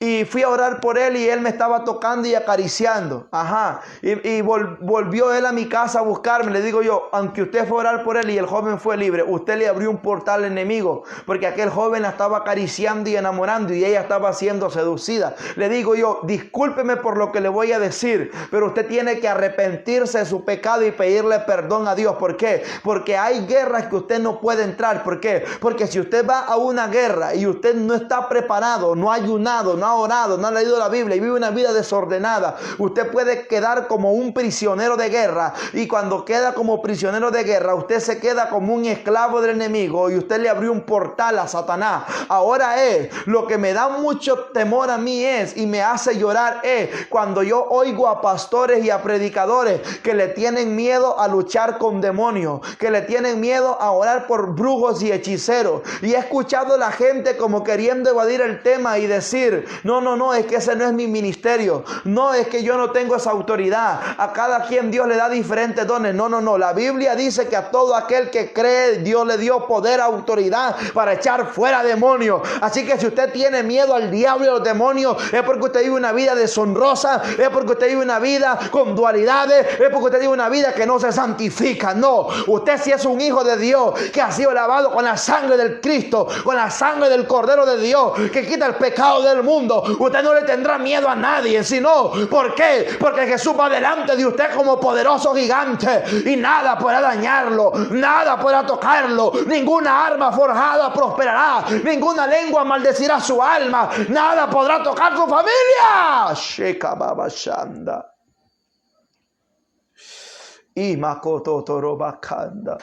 y fui a orar por él y él me estaba tocando y acariciando. Ajá. Y volvió él a mi casa a buscarme. Le digo yo, aunque usted fue a orar por él y el joven fue libre, usted le abrió un portal al enemigo, porque aquel joven la estaba acariciando y enamorando y ella estaba siendo seducida. Le digo yo, discúlpeme por lo que le voy a decir, pero usted tiene que arrepentirse de su pecado y pedirle perdón a Dios. ¿Por qué? Porque hay guerras que usted no puede entrar. ¿Por qué? Porque si usted va a una guerra y usted no está preparado, no ha ayunado, no ha orado, no ha leído la Biblia y vive una vida desordenada, usted puede quedar como un prisionero de guerra, y cuando queda como prisionero de guerra, usted se queda como un esclavo del enemigo y usted le abrió un portal a Satanás. Ahora lo que me da mucho temor a mí y me hace llorar cuando yo oigo a pastores y a predicadores que le tienen miedo a luchar con demonios, que le tienen miedo a orar por brujos y hechiceros, y he escuchado a la gente como queriendo evadir el tema y decir, no, es que ese no es mi ministerio. No, es que yo no tengo esa autoridad. A cada quien Dios le da diferentes dones. No. La Biblia dice que a todo aquel que cree, Dios le dio poder, autoridad para echar fuera demonios. Así que si usted tiene miedo al diablo y a los demonios, es porque usted vive una vida deshonrosa, es porque usted vive una vida con dualidades, es porque usted vive una vida que no se santifica. No, usted sí es un hijo de Dios, que ha sido lavado con la sangre del Cristo, con la sangre del Cordero de Dios, que quita el pecado del mundo. Usted no le tendrá miedo a nadie, sino, ¿por qué? Porque Jesús va delante de usted como poderoso gigante y nada podrá dañarlo, nada podrá tocarlo, ninguna arma forjada prosperará, ninguna lengua maldecirá su alma, nada podrá tocar su familia. Sheka Baba Shanda y Makoto Torobakanda.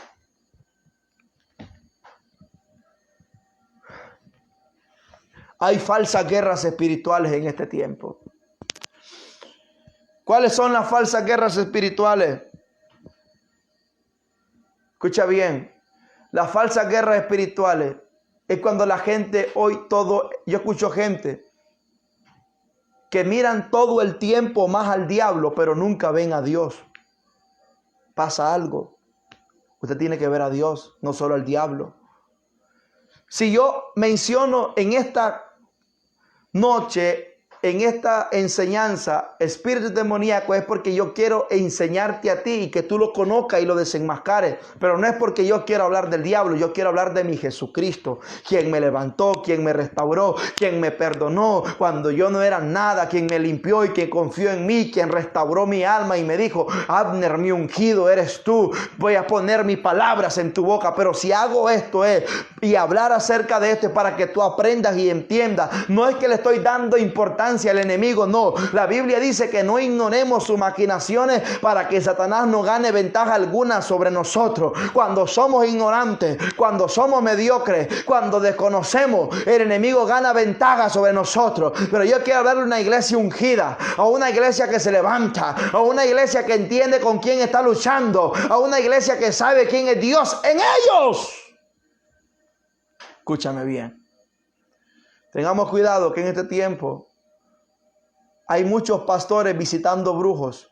Hay falsas guerras espirituales en este tiempo. ¿Cuáles son las falsas guerras espirituales? Escucha bien. Las falsas guerras espirituales es cuando la gente yo escucho gente que miran todo el tiempo más al diablo, pero nunca ven a Dios. Pasa algo. Usted tiene que ver a Dios, no solo al diablo. Si yo menciono en esta noche en esta enseñanza, espíritu demoníaco, es porque yo quiero enseñarte a ti y que tú lo conozcas y lo desenmascares. Pero no es porque yo quiero hablar del diablo, yo quiero hablar de mi Jesucristo, quien me levantó, quien me restauró, quien me perdonó cuando yo no era nada, quien me limpió y quien confió en mí, quien restauró mi alma y me dijo: Abner, mi ungido eres tú, voy a poner mis palabras en tu boca. Pero si hago esto y hablar acerca de esto es para que tú aprendas y entiendas. No es que le estoy dando importancia al enemigo, no. La Biblia dice que no ignoremos sus maquinaciones para que Satanás no gane ventaja alguna sobre nosotros. Cuando somos ignorantes, cuando somos mediocres, cuando desconocemos, el enemigo gana ventaja sobre nosotros. Pero yo quiero hablarle a una iglesia ungida, a una iglesia que se levanta, a una iglesia que entiende con quién está luchando, a una iglesia que sabe quién es Dios en ellos. Escúchame bien. Tengamos cuidado que en este tiempo hay muchos pastores visitando brujos,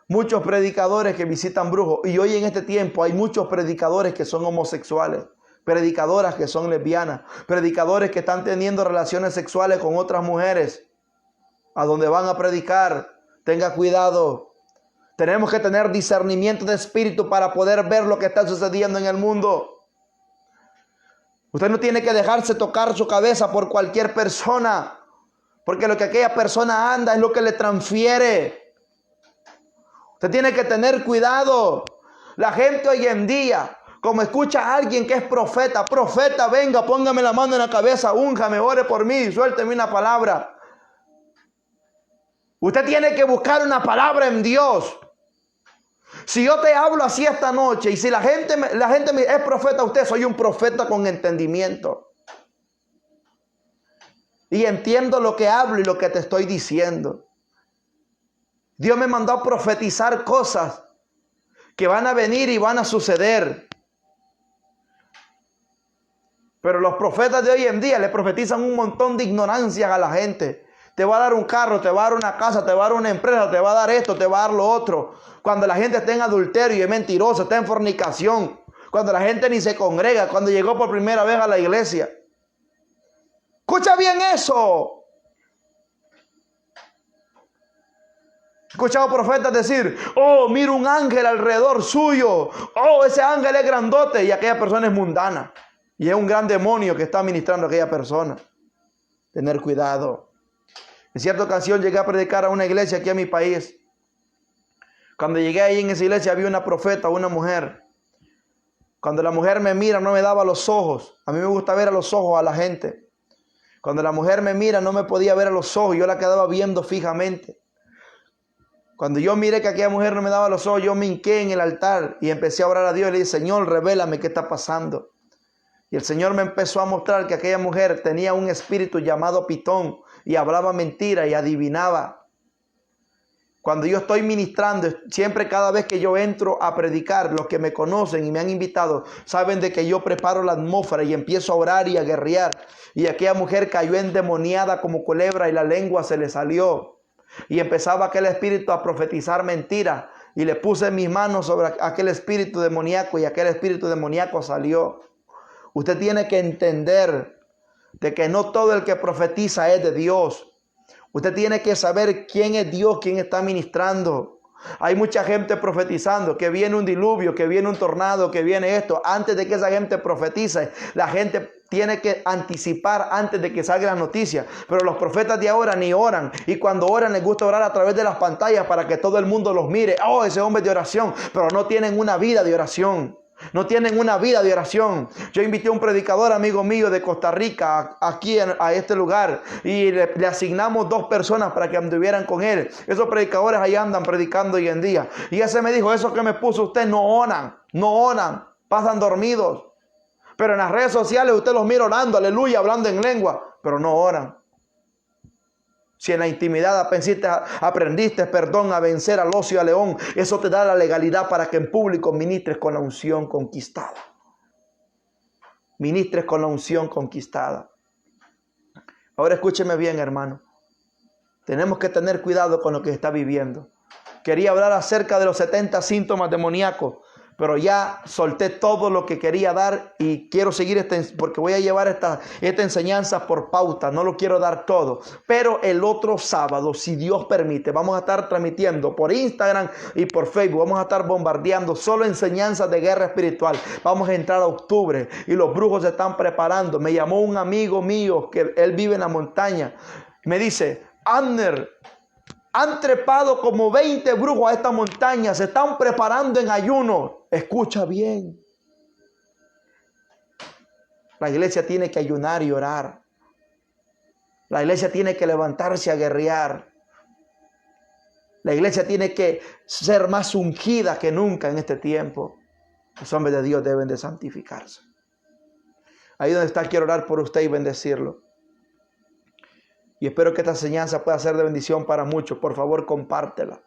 muchos predicadores que visitan brujos. Y hoy en este tiempo hay muchos predicadores que son homosexuales, predicadoras que son lesbianas, predicadores que están teniendo relaciones sexuales con otras mujeres. A donde van a predicar, tenga cuidado. Tenemos que tener discernimiento de espíritu para poder ver lo que está sucediendo en el mundo. Usted no tiene que dejarse tocar su cabeza por cualquier persona, porque lo que aquella persona anda es lo que le transfiere. Usted tiene que tener cuidado. La gente hoy en día, como escucha a alguien que es profeta, profeta, venga, póngame la mano en la cabeza, únjame, ore por mí, suélteme una palabra. Usted tiene que buscar una palabra en Dios. Si yo te hablo así esta noche y si la gente me es profeta, usted, soy un profeta con entendimiento. Y entiendo lo que hablo y lo que te estoy diciendo. Dios me mandó a profetizar cosas que van a venir y van a suceder. Pero los profetas de hoy en día le profetizan un montón de ignorancias a la gente. Te va a dar un carro, te va a dar una casa, te va a dar una empresa, te va a dar esto, te va a dar lo otro. Cuando la gente está en adulterio y es mentiroso, está en fornicación. Cuando la gente ni se congrega, cuando llegó por primera vez a la iglesia. Escucha bien eso. He escuchado profetas decir: oh, mira un ángel alrededor suyo. Oh, ese ángel es grandote. Y aquella persona es mundana. Y es un gran demonio que está ministrando a aquella persona. Tener cuidado. En cierta ocasión llegué a predicar a una iglesia aquí en mi país. Cuando llegué ahí en esa iglesia había una profeta, una mujer. Cuando la mujer me mira no me daba los ojos. A mí me gusta ver a los ojos a la gente. Cuando la mujer me mira no me podía ver a los ojos. Yo la quedaba viendo fijamente. Cuando yo miré que aquella mujer no me daba los ojos, yo me hinqué en el altar y empecé a orar a Dios. Y le dije: Señor, revélame qué está pasando. Y el Señor me empezó a mostrar que aquella mujer tenía un espíritu llamado Pitón. Y hablaba mentira y adivinaba. Cuando yo estoy ministrando, siempre cada vez que yo entro a predicar, los que me conocen y me han invitado, saben de que yo preparo la atmósfera y empiezo a orar y a guerrear. Y aquella mujer cayó endemoniada como culebra y la lengua se le salió. Y empezaba aquel espíritu a profetizar mentira. Y le puse mis manos sobre aquel espíritu demoníaco y aquel espíritu demoníaco salió. Usted tiene que entender de que no todo el que profetiza es de Dios. Usted tiene que saber quién es Dios, quién está ministrando. Hay mucha gente profetizando que viene un diluvio, que viene un tornado, que viene esto. Antes de que esa gente profetice, la gente tiene que anticipar antes de que salga la noticia. Pero los profetas de ahora ni oran. Y cuando oran les gusta orar a través de las pantallas para que todo el mundo los mire. Oh, ese hombre es de oración. Pero no tienen una vida de oración. No tienen una vida de oración. Yo invité a un predicador amigo mío de Costa Rica aquí a este lugar y le asignamos 2 personas para que anduvieran con él. Esos predicadores ahí andan predicando hoy en día. Y ese me dijo: eso que me puso usted no oran, pasan dormidos. Pero en las redes sociales usted los mira orando, aleluya, hablando en lengua, pero no oran. Si en la intimidad aprendiste, a vencer al ocio y al león, eso te da la legalidad para que en público ministres con la unción conquistada. Ministres con la unción conquistada. Ahora escúcheme bien, hermano. Tenemos que tener cuidado con lo que está viviendo. Quería hablar acerca de los 70 síntomas demoníacos, pero ya solté todo lo que quería dar y quiero seguir porque voy a llevar esta enseñanza por pauta, no lo quiero dar todo. Pero el otro sábado, si Dios permite, vamos a estar transmitiendo por Instagram y por Facebook, vamos a estar bombardeando solo enseñanzas de guerra espiritual. Vamos a entrar a octubre y los brujos se están preparando. Me llamó un amigo mío que él vive en la montaña, me dice: Abner, han trepado como 20 brujos a esta montaña, se están preparando en ayuno. Escucha bien. La iglesia tiene que ayunar y orar. La iglesia tiene que levantarse a guerrear. La iglesia tiene que ser más ungida que nunca en este tiempo. Los hombres de Dios deben de santificarse. Ahí donde está, quiero orar por usted y bendecirlo. Y espero que esta enseñanza pueda ser de bendición para muchos. Por favor, compártela.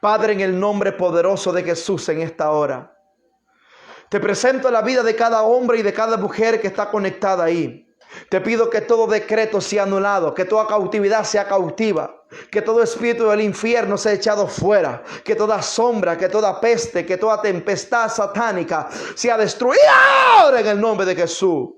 Padre, en el nombre poderoso de Jesús en esta hora, te presento la vida de cada hombre y de cada mujer que está conectada ahí. Te pido que todo decreto sea anulado, que toda cautividad sea cautiva, que todo espíritu del infierno sea echado fuera, que toda sombra, que toda peste, que toda tempestad satánica sea destruida ahora en el nombre de Jesús.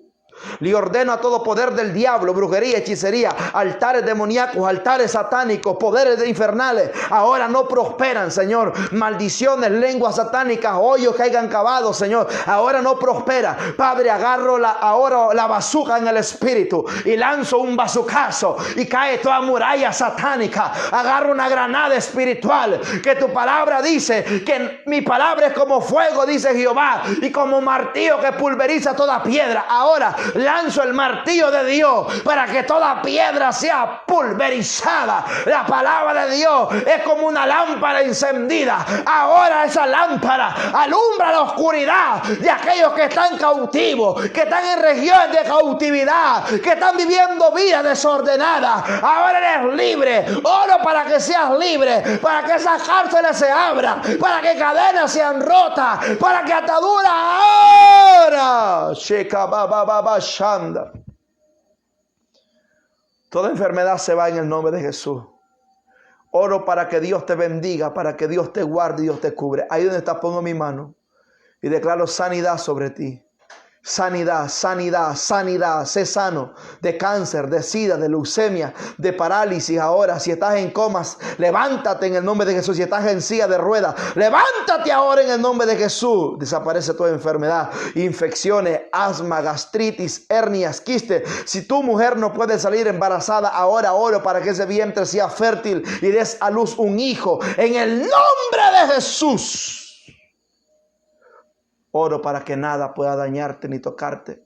Le ordeno a todo poder del diablo, brujería, hechicería, altares demoníacos, altares satánicos, poderes infernales, ahora no prosperan, Señor. Maldiciones, lenguas satánicas, hoyos que hayan cavado, Señor, ahora no prospera. Padre, agarro ahora la bazuca en el espíritu y lanzo un bazucazo y cae toda muralla satánica. Agarro una granada espiritual, que tu palabra dice que mi palabra es como fuego, dice Jehová, y como martillo que pulveriza toda piedra. Ahora lanzo el martillo de Dios para que toda piedra sea pulverizada. La palabra de Dios es como una lámpara encendida. Ahora esa lámpara alumbra la oscuridad de aquellos que están cautivos, que están en regiones de cautividad, que están viviendo vidas desordenadas. Ahora eres libre. Oro para que seas libre, para que esas cárceles se abran, para que cadenas sean rotas, para que ataduras ahora Shanda. Toda enfermedad se va en el nombre de Jesús. Oro para que Dios te bendiga, para que Dios te guarde y Dios te cubre. Ahí donde estás, pongo mi mano y declaro sanidad sobre ti. Sanidad, sanidad, sanidad. Sé sano de cáncer, de sida, de leucemia, de parálisis. Ahora, si estás en comas, levántate en el nombre de Jesús. Si estás en silla de ruedas, levántate ahora en el nombre de Jesús. Desaparece toda enfermedad, infecciones, asma, gastritis, hernias, quistes. Si tu mujer no puede salir embarazada, ahora oro para que ese vientre sea fértil y des a luz un hijo en el nombre de Jesús. Oro para que nada pueda dañarte ni tocarte.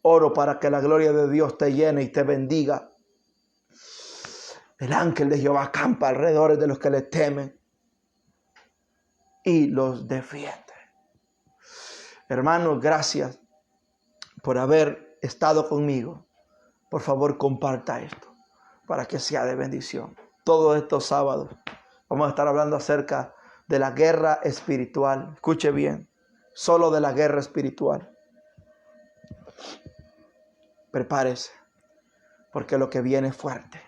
Oro para que la gloria de Dios te llene y te bendiga. El ángel de Jehová acampa alrededor de los que le temen y los defiende. Hermanos, gracias por haber estado conmigo. Por favor, comparta esto para que sea de bendición. Todos estos sábados vamos a estar hablando acerca de la guerra espiritual. Escuche bien, solo de la guerra espiritual. Prepárese, porque lo que viene es fuerte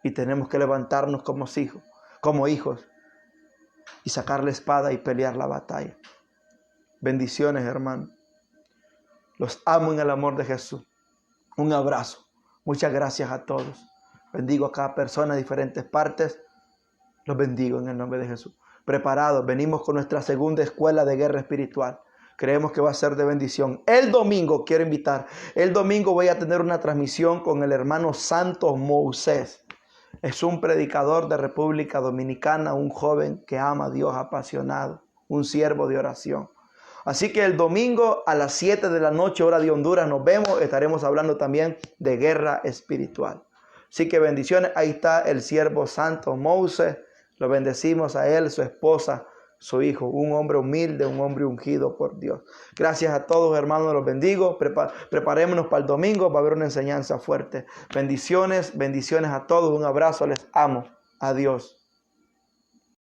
y tenemos que levantarnos como hijos y sacar la espada y pelear la batalla. Bendiciones, hermano. Los amo en el amor de Jesús. Un abrazo. Muchas gracias a todos. Bendigo a cada persona de diferentes partes. Los bendigo en el nombre de Jesús. Preparados, venimos con nuestra segunda escuela de guerra espiritual. Creemos que va a ser de bendición. El domingo, quiero invitar, el domingo voy a tener una transmisión con el hermano Santos Moisés. Es un predicador de República Dominicana, un joven que ama a Dios apasionado, un siervo de oración. Así que el domingo a las 7 de la noche, hora de Honduras, nos vemos. Estaremos hablando también de guerra espiritual. Así que bendiciones. Ahí está el siervo Santos Moisés. Lo bendecimos a él, su esposa, su hijo, un hombre humilde, un hombre ungido por Dios. Gracias a todos, hermanos, los bendigo. Preparémonos para el domingo, va a haber una enseñanza fuerte. Bendiciones, bendiciones a todos, un abrazo, les amo. Adiós.